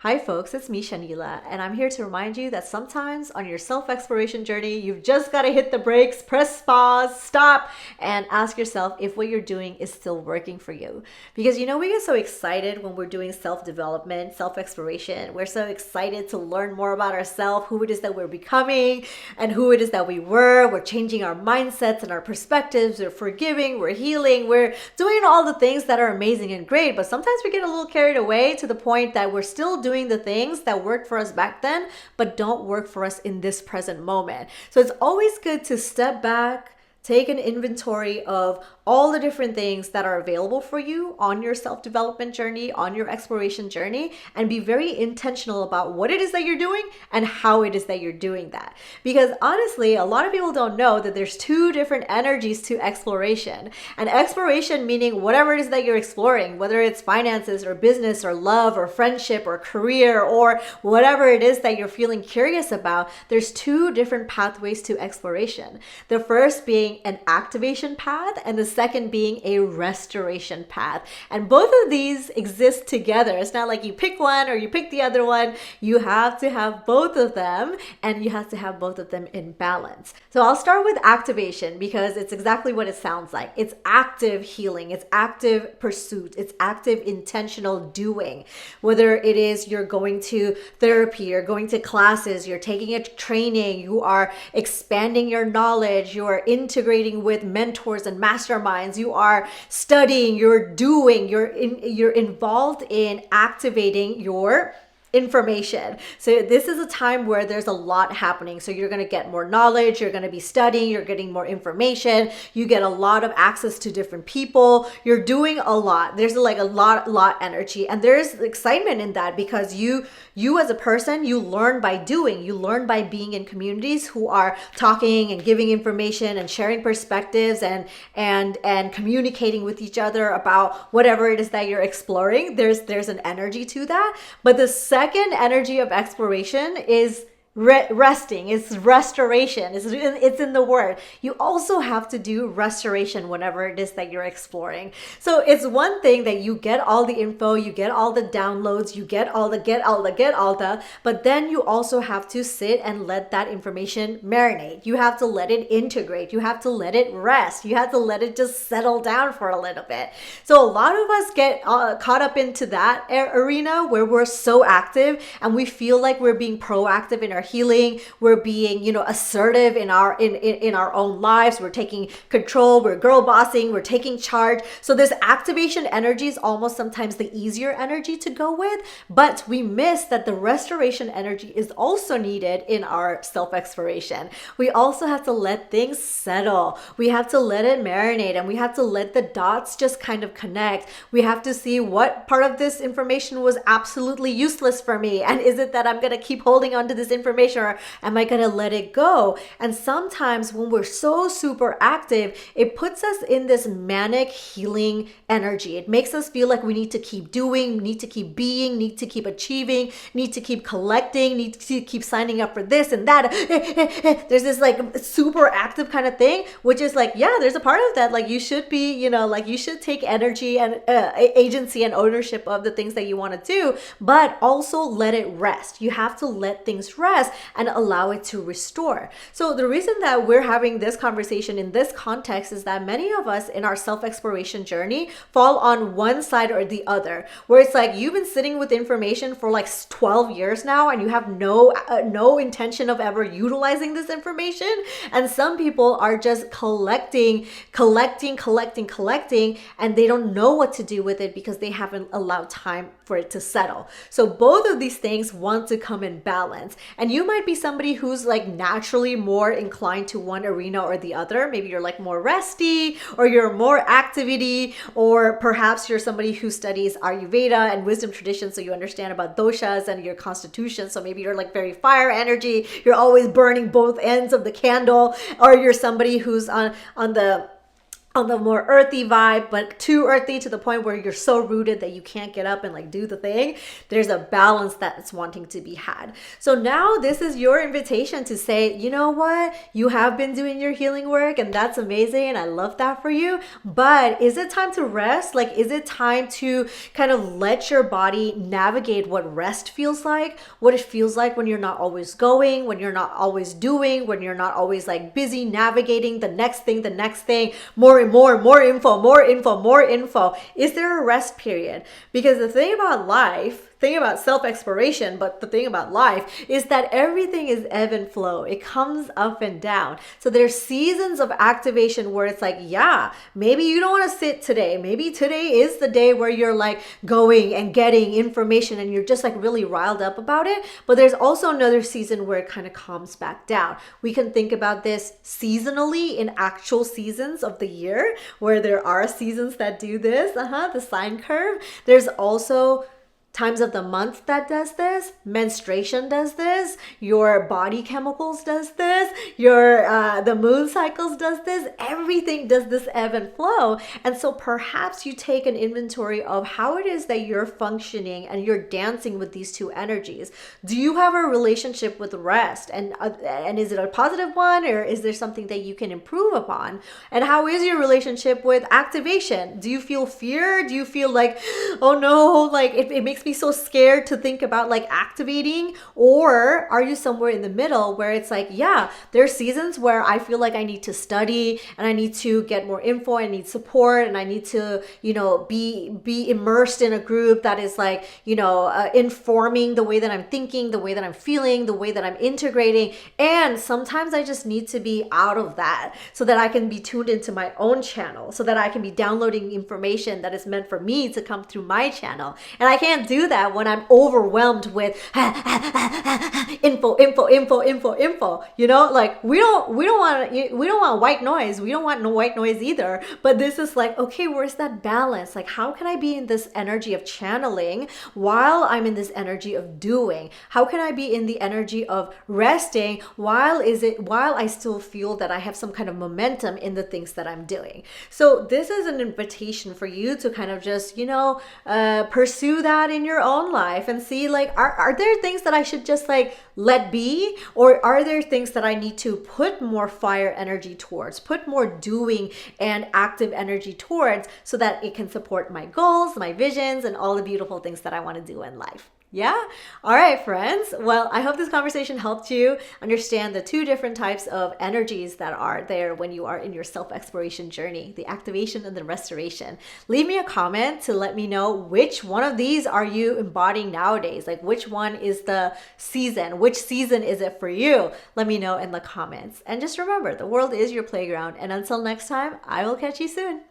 Hi folks, it's me Shanila, and I'm here to remind you that sometimes on your self-exploration journey, you've just got to hit the brakes, press pause, stop, and ask yourself if what you're doing is still working for you. Because we get so excited when we're doing self-development, self-exploration. We're so excited to learn more about ourselves, who it is that we're becoming, and who it is that we were. We're changing our mindsets and our perspectives. We're forgiving, we're healing, we're doing all the things that are amazing and great, but sometimes we get a little carried away to the point that we're still doing the things that worked for us back then, but don't work for us in this present moment. So it's always good to step back, take an inventory of all the different things that are available for you on your self-development journey, on your exploration journey, and be very intentional about what it is that you're doing and how it is that you're doing that. Because honestly, a lot of people don't know that there's two different energies to exploration. And exploration meaning whatever it is that you're exploring, whether it's finances or business or love or friendship or career or whatever it is that you're feeling curious about, there's two different pathways to exploration. The first being an activation path and the second being a restoration path. And both of these exist together. It's not like you pick one or you pick the other one. You have to have both of them, and you have to have both of them in balance. So I'll start with activation because it's exactly what it sounds like. It's active healing, it's active pursuit, it's active intentional doing. Whether it is you're going to therapy, you're going to classes, you're taking a training, you are expanding your knowledge, you are integrating with mentors and masterminds, you are studying, you're doing, you're involved in activating your information. So this is a time where there's a lot happening. So you're going to get more knowledge, you're going to be studying, you're getting more information, you get a lot of access to different people, you're doing a lot. There's like a lot energy, and there's excitement in that because you as a person, you learn by doing, you learn by being in communities who are talking and giving information and sharing perspectives and communicating with each other about whatever it is that you're exploring. There's an energy to that. But the second energy of exploration is resting. It's restoration. It's in the word. You also have to do restoration whenever it is that you're exploring. So it's one thing that you get all the info, you get all the downloads, you get all the, but then you also have to sit and let that information marinate. You have to let it integrate. You have to let it rest. You have to let it just settle down for a little bit. So a lot of us get caught up into that arena where we're so active and we feel like we're being proactive in our healing, we're being assertive in our own lives, we're taking control, we're girl bossing, we're taking charge. So this activation energy is almost sometimes the easier energy to go with, but we miss that the restoration energy is also needed in our self-exploration. We also have to let things settle, we have to let it marinate, and we have to let the dots just kind of connect. We have to see what part of this information was absolutely useless for me, and is it that I'm going to keep holding on to this information, or am I going to let it go? And sometimes when we're so super active, it puts us in this manic healing energy. It makes us feel like we need to keep doing, need to keep being, need to keep achieving, need to keep collecting, need to keep signing up for this and that. There's this like super active kind of thing, which is like, yeah, there's a part of that. Like you should be, like you should take energy and agency and ownership of the things that you want to do, but also let it rest. You have to let things rest and allow it to restore. So the reason that we're having this conversation in this context is that many of us in our self-exploration journey fall on one side or the other, where it's like you've been sitting with information for like 12 years now and you have no intention of ever utilizing this information. And some people are just collecting, and they don't know what to do with it because they haven't allowed time for it to settle. So both of these things want to come in balance. And you might be somebody who's like naturally more inclined to one arena or the other. Maybe you're like more resty, or you're more activity, or perhaps you're somebody who studies Ayurveda and wisdom tradition, so you understand about doshas and your constitution. So maybe you're like very fire energy, you're always burning both ends of the candle, or you're somebody who's on the on the more earthy vibe, but too earthy to the point where you're so rooted that you can't get up and like do the thing. There's a balance that's wanting to be had. So now this is your invitation to say, you know what? You have been doing your healing work and that's amazing. And I love that for you. But is it time to rest? Like, is it time to kind of let your body navigate what rest feels like? What it feels like when you're not always going, when you're not always doing, when you're not always like busy navigating the next thing, more info. Is there a rest period? Because the thing about self-exploration, but the thing about life is that everything is ebb and flow. It comes up and down. So there's seasons of activation where it's like, yeah, maybe you don't want to sit today. Maybe today is the day where you're like going and getting information and you're just like really riled up about it. But there's also another season where it kind of calms back down. We can think about this seasonally in actual seasons of the year, where there are seasons that do this, the sine curve. There's also times of the month that does this. Menstruation does this. Your body chemicals does this. Your the moon cycles does this. Everything does this ebb and flow. And so perhaps you take an inventory of how it is that you're functioning and you're dancing with these two energies. Do you have a relationship with rest? And is it a positive one, or is there something that you can improve upon? And how is your relationship with activation? Do you feel fear? Do you feel like, oh no, like it makes me so scared to think about like activating? Or are you somewhere in the middle where it's like, yeah, there's seasons where I feel like I need to study and I need to get more info, I need support, and I need to, be immersed in a group that is like, informing the way that I'm thinking, the way that I'm feeling, the way that I'm integrating. And sometimes I just need to be out of that so that I can be tuned into my own channel, so that I can be downloading information that is meant for me to come through my channel. And I can't do that when I'm overwhelmed with info. Like we don't want white noise. We don't want no white noise either. But this is like, okay, where's that balance? Like, how can I be in this energy of channeling while I'm in this energy of doing? How can I be in the energy of resting while I still feel that I have some kind of momentum in the things that I'm doing? So this is an invitation for you to kind of just, pursue that in your own life and see, like, are there things that I should just like let be, or are there things that I need to put more fire energy towards, put more doing and active energy towards, so that it can support my goals, my visions, and all the beautiful things that I want to do in life? Yeah. All right, friends. Well, I hope this conversation helped you understand the two different types of energies that are there when you are in your self-exploration journey, the activation and the restoration. Leave me a comment to let me know which one of these are you embodying nowadays. Like, which one is the season? Which season is it for you? Let me know in the comments. And just remember, the world is your playground. And until next time, I will catch you soon.